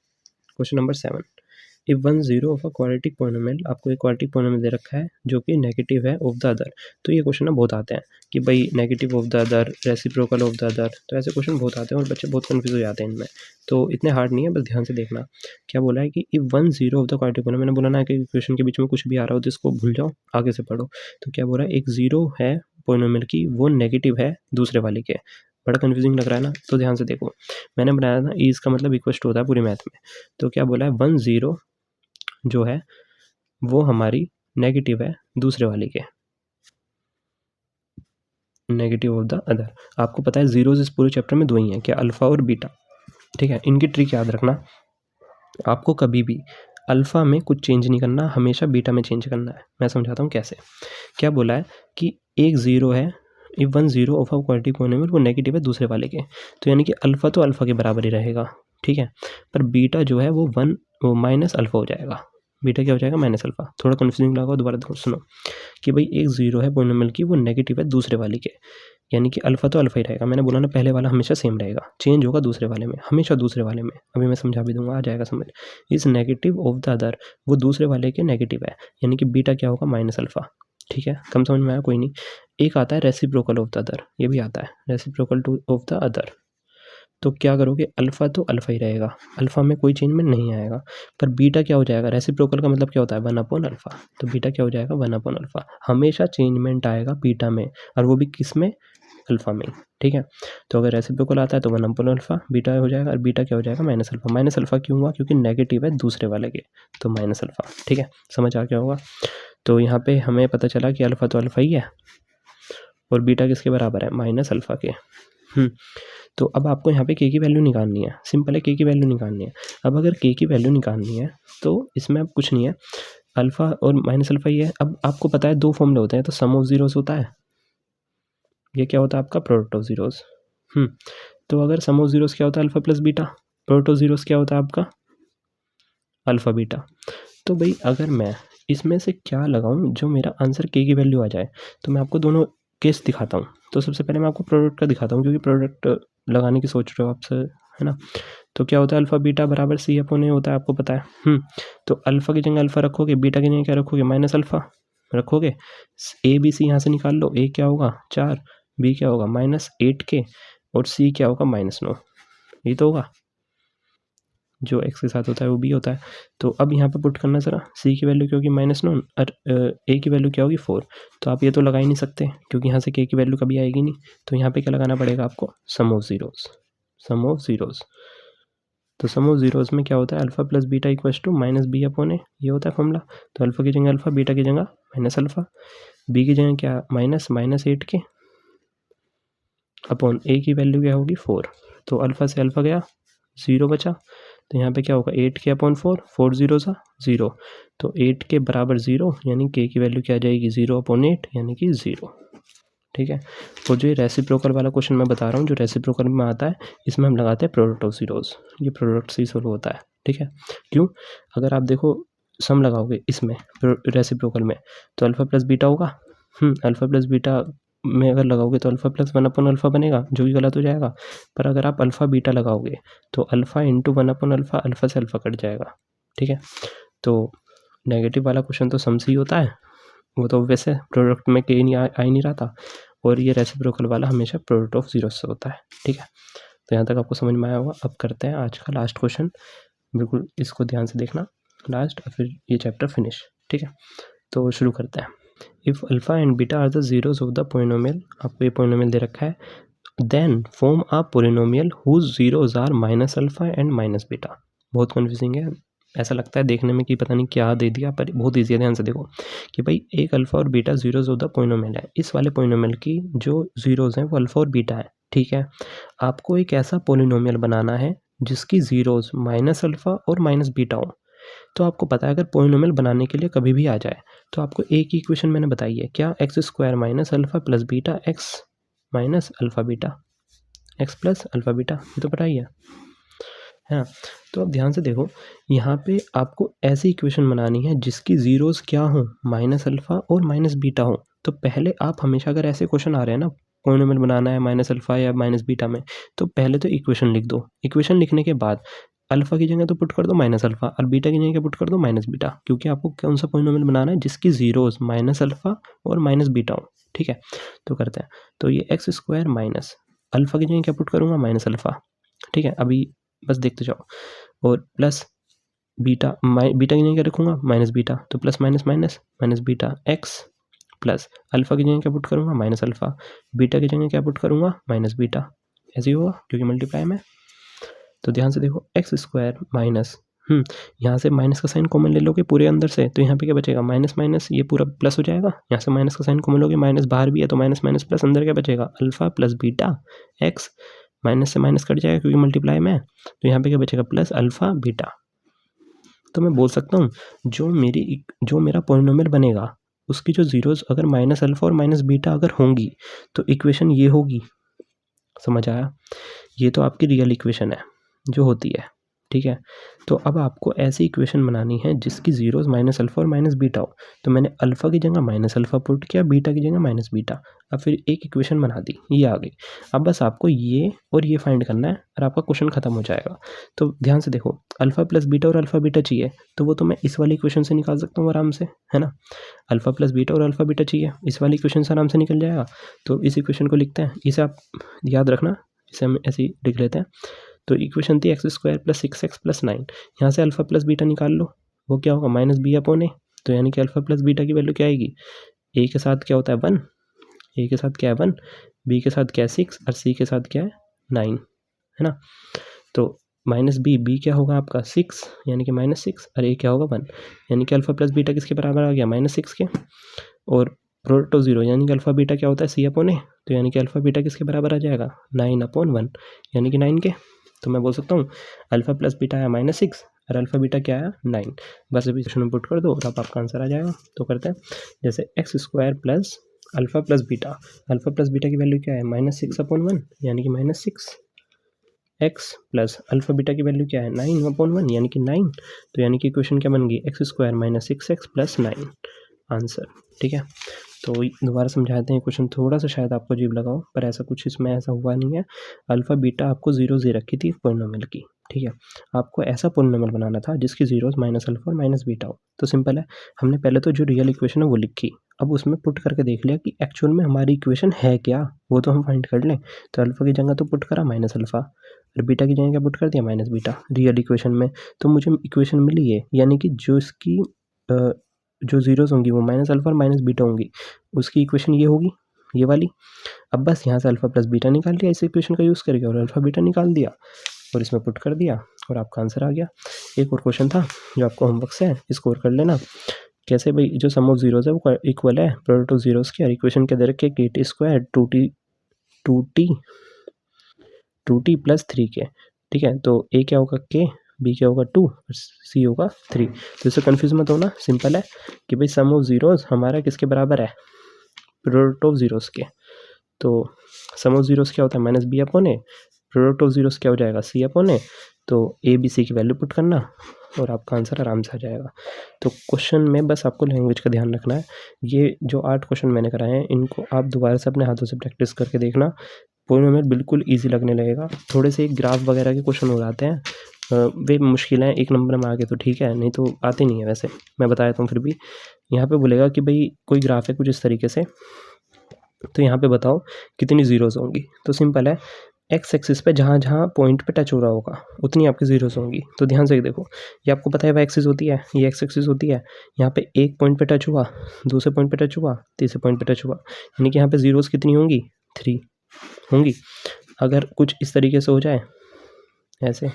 question number 7, if one zero of a quadratic polynomial, आपको एक क्वाड्रेटिक पोलिनोमियल दे रखा है जो कि नेगेटिव है ऑफ द अदर। तो ये क्वेश्चन ना बहुत आते हैं कि भाई negative of the other, reciprocal of the other, तो ऐसे क्वेश्चन बहुत आते हैं और बच्चे बहुत कन्फ्यूज हो जाते हैं इनमें। तो इतने हार्ड नहीं है, बस ध्यान से देखना। क्या बोला है कि if one zero of the quadratic polynomial, मैंने बोला ना कि क्वेश्चन के बीच में कुछ भी आ रहा हो तो इसको भूल जाओ, आगे से पढ़ो। तो क्या बोल रहा है, एक जीरो है पोलिनोमियल की, वो नेगेटिव है दूसरे वाले के। बड़ा कन्फ्यूजिंग लग रहा है ना, तो ध्यान से देखो। मैंने बनाया था ई इसका मतलब इक्वल टू होता है पूरी मैथ में। तो क्या बोला है, वन जीरो जो है वो हमारी नेगेटिव है दूसरे वाले के, नेगेटिव ऑफ द अदर। आपको पता है जीरोज इस पूरे चैप्टर में दो ही हैं, क्या, अल्फा और बीटा। ठीक है, इनकी ट्रिक याद रखना। आपको कभी भी अल्फा में कुछ चेंज नहीं करना, हमेशा बीटा में चेंज करना है। मैं समझाता हूँ कैसे। क्या बोला है कि एक जीरो है, if one zero of a quadratic polynomial, वो नेगेटिव है दूसरे वाले के, तो यानी कि अल्फा तो अल्फा के बराबर ही रहेगा। ठीक है, पर बीटा जो है वो माइनस अल्फा हो जाएगा। बीटा क्या हो जाएगा, माइनस अल्फा। थोड़ा कन्फ्यूजिंग लगा, दोबारा देखो, सुनो कि भाई एक जीरो है पोलिनोमियल की, वो नेगेटिव है दूसरे वाले के, यानी कि अल्फा तो अल्फा ही रहेगा। मैंने बोला ना, पहले वाला हमेशा सेम रहेगा, चेंज होगा दूसरे वाले में, हमेशा दूसरे वाले में। अभी मैं समझा भी दूंगा, आ जाएगा समझ। इस नेगेटिव ऑफ द अदर, वो दूसरे वाले के नेगेटिव है, यानी कि बीटा क्या होगा, माइनस अल्फा। ठीक है, कम समझ में आया, कोई नहीं। एक आता है रेसिप्रोकल ऑफ द अदर, ये भी आता है reciprocal two of the other. तो क्या करोगे, अल्फा तो अल्फा ही रहेगा, अल्फा में कोई चेंज में नहीं आएगा। पर बीटा क्या हो जाएगा, रेसिप्रोकल का मतलब क्या होता है, वन अपॉन अल्फा। तो बीटा क्या हो जाएगा, वन अपॉन अल्फा। हमेशा चेंजमेंट आएगा बीटा में, और वो भी किस में, अल्फा में। ठीक है, तो अगर रेसिप्रोकल आता है तो वन अपॉन अल्फा बीटा हो जाएगा, और बीटा क्या हो जाएगा, माइनस अल्फा। माइनस अल्फा क्यों हुआ, क्योंकि नेगेटिव है दूसरे वाले के, तो माइनस अल्फा। ठीक है, समझ आ गया होगा। तो यहाँ पे हमें पता चला कि अल्फा तो अल्फा ही है, और बीटा किसके बराबर है, माइनस अल्फा के। तो अब आपको यहाँ पे के की वैल्यू निकालनी है, सिंपल है, के की वैल्यू निकालनी है। अब अगर के की वैल्यू निकालनी है तो इसमें अब कुछ नहीं है, अल्फा और माइनस अल्फा ही है। अब आपको पता है दो फॉर्मूले होते हैं, तो सम ऑफ जीरोस होता है, ये क्या होता है आपका, प्रोडक्ट ऑफ जीरोस। तो अगर सम ऑफ जीरोस क्या होता है, alpha plus beta. Product of zeros क्या होता है आपका, अल्फा बीटा। तो भाई अगर मैं इसमें से क्या लगाऊं जो मेरा आंसर के की वैल्यू आ जाए, तो मैं आपको दोनों केस दिखाता हूँ। तो सबसे पहले मैं आपको प्रोडक्ट का दिखाता हूँ, क्योंकि प्रोडक्ट लगाने की सोच रहे हो आपसे, है ना। तो क्या होता है, अल्फा बीटा बराबर सी अपॉन ए होता है, आपको पता है। तो अल्फा की जगह अल्फा रखोगे, बीटा की जगह क्या रखोगे, माइनस अल्फा रखोगे। ए बी सी यहाँ से निकाल लो, ए क्या होगा 4, बी क्या होगा -8 के, और सी क्या होगा -9। ये तो होगा, जो एक्स के साथ होता है वो बी होता है। तो अब यहाँ पे पुट करना ज़रा, सी की वैल्यू क्या होगी -9, और ए की वैल्यू क्या होगी 4। तो आप ये तो लगा ही नहीं सकते, क्योंकि यहाँ से के की वैल्यू कभी आएगी नहीं। तो यहाँ पे क्या लगाना पड़ेगा आपको, sum of zeros. Sum of zeros, तो सम ऑफ जीरोस में क्या होता है, alpha plus beta equals to minus B upon a, ये होता है फॉर्मूला। तो अल्फा की जगह अल्फा, बीटा की जगह माइनस अल्फा, बी की जगह क्या, -8 के अपॉन ए की वैल्यू क्या होगी 4। तो अल्फा से अल्फा गया, 0 बचा। तो यहाँ पे क्या होगा, 8 के अपॉन 4, 4 0 सा 0। तो 8 के बराबर 0, यानी के की वैल्यू क्या आ जाएगी, 0 अपॉन 8, यानी कि 0। ठीक है, तो जो ये रेसिप्रोकल वाला क्वेश्चन मैं बता रहा हूँ, जो रेसिप्रोकल में आता है, इसमें हम लगाते हैं प्रोडक्ट ऑफ जीरोस। ये प्रोडक्ट से ही सोल्व होता है। ठीक है, क्यों, अगर आप देखो सम लगाओगे इसमें रेसिप्रोकल में, तो अल्फा प्लस बीटा होगा। अल्फा प्लस बीटा में अगर लगाओगे तो अल्फा प्लस 1 अपॉन अल्फा बनेगा, जो कि गलत हो जाएगा। पर अगर आप अल्फा बीटा लगाओगे तो alpha into 1 upon alpha, alpha से अल्फा कट जाएगा। ठीक है, तो नेगेटिव वाला क्वेश्चन तो सम से ही होता है, वो तो वैसे प्रोडक्ट में के नहीं आ ही नहीं रहा था। और ये रेसिप्रोकल वाला हमेशा प्रोडक्ट ऑफ जीरोस से होता है। ठीक है, तो यहाँ तक आपको समझ में आया होगा। अब करते हैं आज का लास्ट क्वेश्चन, बिल्कुल इसको ध्यान से देखना, लास्ट, और फिर ये चैप्टर फिनिश। ठीक है, तो शुरू करते हैं। If alpha and beta are the zeros of the polynomial, आपको ये पोलिनोमियल दे रखा है, then form a polynomial whose zeros are minus alpha and minus beta. बहुत कन्फ्यूजिंग है, ऐसा लगता है देखने में कि पता नहीं क्या दे दिया, पर बहुत ईजी है। ध्यान से देखो कि भाई एक अल्फा और beta zeros of the polynomial है, इस वाले पोलिनोमियल की जो जीरोस हैं वो अल्फा और बीटा है। ठीक है, आपको एक ऐसा पोलिनोमियल बनाना है जिसकी जीरोस माइनस अल्फा और माइनस बीटा हो। तो आपको पता है अगर पोलिनोमियल बनाने के लिए कभी भी आ जाए, तो आपको एक ही इक्वेशन मैंने बताई है, क्या, x² minus alpha plus beta x minus alpha beta, x plus alpha beta, ये तो पता ही है। हाँ, तो अब ध्यान से देखो, यहाँ पे आपको ऐसी इक्वेशन बनानी है जिसकी जीरोस क्या हो, माइनस अल्फा और माइनस बीटा हो। तो पहले आप हमेशा, अगर ऐसे क्वेश्चन आ रहे हैं ना, पोलिनोमियल बनाना है माइनस अल्फा या माइनस बीटा में, तो पहले तो इक्वेशन लिख दो। इक्वेशन लिखने के बाद अल्फ़ा की जगह तो पुट कर दो माइनस अल्फ़ा और बीटा की जगह पुट कर दो माइनस बीटा, क्योंकि आपको कौन सा पॉलिनोमियल बनाना है जिसकी ज़ीरोज़ माइनस अल्फ़ा और माइनस बीटा हो, ठीक है। तो करते हैं, तो ये एक्स स्क्वायर माइनस अल्फ़ा की जगह क्या पुट करूँगा माइनस अल्फ़ा, ठीक है। अभी बस देखते जाओ, और प्लस बीटा बीटा की जगह क्या रखूँगा माइनस बीटा, तो plus minus minus minus beta x plus alpha की जगह क्या पुट करूँगा माइनस अल्फ़ा, बीटा की जगह क्या पुट करूँगा माइनस बीटा, ऐसे ही होगा क्योंकि मल्टीप्लाई में। तो ध्यान से देखो एक्स स्क्वायर माइनस यहाँ से माइनस का साइन कॉमन ले लोगे पूरे अंदर से, तो यहाँ पे क्या बचेगा माइनस माइनस, ये पूरा प्लस हो जाएगा। यहाँ से माइनस का साइन कॉमन लोगे, माइनस बाहर भी है तो माइनस माइनस प्लस, अंदर क्या बचेगा alpha plus beta x, minus से माइनस कट जाएगा क्योंकि मल्टीप्लाई में है, तो यहाँ पे क्या बचेगा प्लस अल्फा बीटा। तो मैं बोल सकता हूँ जो मेरा पॉलिनोमियल बनेगा उसकी जो जीरोज अगर माइनस अल्फा और माइनस बीटा अगर होंगी तो इक्वेशन ये होगी, समझ आया। ये तो आपकी रियल इक्वेशन है जो होती है, ठीक है। तो अब आपको ऐसी इक्वेशन बनानी है जिसकी जीरोज माइनस अल्फा और माइनस बीटा हो। तो मैंने अल्फा की जगह माइनस अल्फा पुट किया, बीटा की जगह माइनस बीटा, अब फिर एक इक्वेशन बना दी, ये आ गई। अब बस आपको ये और ये फाइंड करना है और आपका क्वेश्चन खत्म हो जाएगा। तो ध्यान से देखो, अल्फा प्लस बीटा और अल्फा बीटा चाहिए तो वो तो मैं इस वाली इक्वेशन से निकाल सकता हूँ आराम से, है ना। अल्फा प्लस बीटा और अल्फा बीटा चाहिए, इस वाली इक्वेशन से आराम से निकल जाएगा। तो इस इक्वेशन को लिखते हैं, इसे आप याद रखना, इसे हम ऐसे ही लिख लेते हैं। तो इक्वेशन थी x square plus 6x plus 9, यहाँ से अल्फा प्लस बीटा निकाल लो, वो क्या होगा माइनस बी अपॉन ए। तो यानी कि अल्फा प्लस बीटा की वैल्यू क्या आएगी, ए के साथ क्या होता है 1, ए के साथ क्या है 1, बी के साथ क्या है 6 और सी के साथ क्या है 9, है ना। तो माइनस बी क्या होगा आपका 6 यानी कि -6 और ए क्या होगा 1, यानी कि अल्फा प्लस बीटा किसके बराबर आ गया -6 के, और प्रोडक्ट ऑफ 0 यानी कि अल्फा बीटा क्या होता है सी अपॉन ए, तो यानी कि अल्फा बीटा किसके बराबर आ जाएगा 9/1 यानी कि 9 के। तो मैं बोल सकता हूँ अल्फा प्लस बीटा आया -6 और अल्फा बीटा क्या आया 9, बस अभी क्वेश्चन में पुट कर दो और अब आपका आंसर आ जाएगा। तो करते हैं, जैसे x square plus alpha plus beta की वैल्यू क्या है -6/1 यानी कि -6 एक्स प्लस अल्फा बीटा की वैल्यू क्या है 9/1 यानी कि 9, तो यानी कि इक्वेशन क्या बन गई x square -6x plus 9 answer, ठीक है। तो दोबारा समझाते हैं, क्वेश्चन थोड़ा सा शायद आपको अजीब लगा हो पर ऐसा कुछ इसमें ऐसा हुआ नहीं है। अल्फा बीटा आपको 0 दे रखी थी पॉलिनोमियल की, ठीक है। आपको ऐसा पॉलिनोमियल बनाना था जिसकी जीरोस माइनस अल्फा और माइनस बीटा हो। तो सिंपल है, हमने पहले तो जो रियल इक्वेशन है वो लिखी, अब उसमें पुट करके देख लिया कि एक्चुअल में हमारी इक्वेशन है क्या, वो तो हम फाइंड कर लें। तो अल्फा की जगह तो पुट करा माइनस अल्फा और बीटा की जगह क्या पुट कर दिया माइनस बीटा रियल इक्वेशन में, तो मुझे इक्वेशन मिली है, यानी कि जो इसकी जो जीरोस होंगी वो माइनस अल्फा और माइनस बीटा होंगी, उसकी इक्वेशन ये होगी, ये वाली। अब बस यहाँ से अल्फा प्लस बीटा निकाल लिया इस इक्वेशन का यूज़ करके और अल्फा बीटा निकाल दिया और इसमें पुट कर दिया और आपका आंसर आ गया। एक और क्वेश्चन था जो आपको होमवर्क से है, इसको और कर लेना। कैसे भाई, जो सम ऑफ जीरोस है वो इक्वल है प्रोडक्ट ऑफ जीरोस की, और इक्वेशन के दे रखे के टी स्क्वायर 2t प्लस 3 के, ठीक है। तो ए क्या होगा के, बी क्या होगा 2 और सी होगा 3। तो इससे कन्फ्यूज मत होना, सिंपल है कि भाई सम ऑफ जीरोस हमारा किसके बराबर है प्रोडक्ट ऑफ जीरोस के। तो सम ऑफ जीरोस क्या होता है minus B upon A, product of zeros क्या हो जाएगा सी अपॉन ए। तो ए बी सी की वैल्यू पुट करना और आपका आंसर आराम से आ जाएगा। तो क्वेश्चन में बस आपको लैंग्वेज का ध्यान रखना है। ये जो 8 क्वेश्चन मैंने कराए हैं इनको आप दोबारा से अपने हाथों से प्रैक्टिस करके देखना, पॉलिनोमियल बिल्कुल ईजी लगने लगेगा। थोड़े से ग्राफ वगैरह के क्वेश्चन हो जाते हैं, वे मुश्किल हैं, एक नंबर में आगे तो ठीक है, नहीं तो आते नहीं है। वैसे मैं बता देता हूँ फिर भी, यहाँ पे बोलेगा कि भाई कोई ग्राफ है कुछ इस तरीके से, तो यहाँ पे बताओ कितनी जीरोस होंगी। तो सिंपल है, एक्स एक्सिस पे जहाँ जहाँ पॉइंट पे टच हो रहा होगा उतनी आपकी जीरोस होंगी। तो ध्यान से देखो, ये आपको पता है वाई एक्सिस होती है, ये एक्स एक्सिस होती है। यहाँ पे एक पॉइंट पे टच हुआ, दूसरे पॉइंट पे टच हुआ, तीसरे पॉइंट पे टच हुआ, यानी कि यहाँ पे जीरोस कितनी होंगी 3 होंगी। अगर कुछ इस तरीके से हो जाए ऐसे,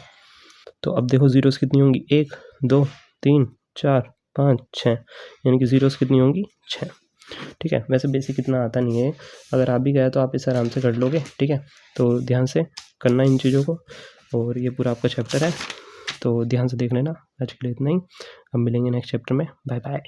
तो अब देखो जीरोस कितनी होंगी 1 2 3 4 5 6, यानी कि जीरोस कितनी होंगी 6, ठीक है। वैसे बेसिक इतना आता नहीं है, अगर आप भी गए तो आप इसे आराम से कर लोगे, ठीक है। तो ध्यान से करना इन चीज़ों को, और ये पूरा आपका चैप्टर है तो ध्यान से देख लेना। आज के लिए इतना ही, अब मिलेंगे नेक्स्ट चैप्टर में, बाय बाय।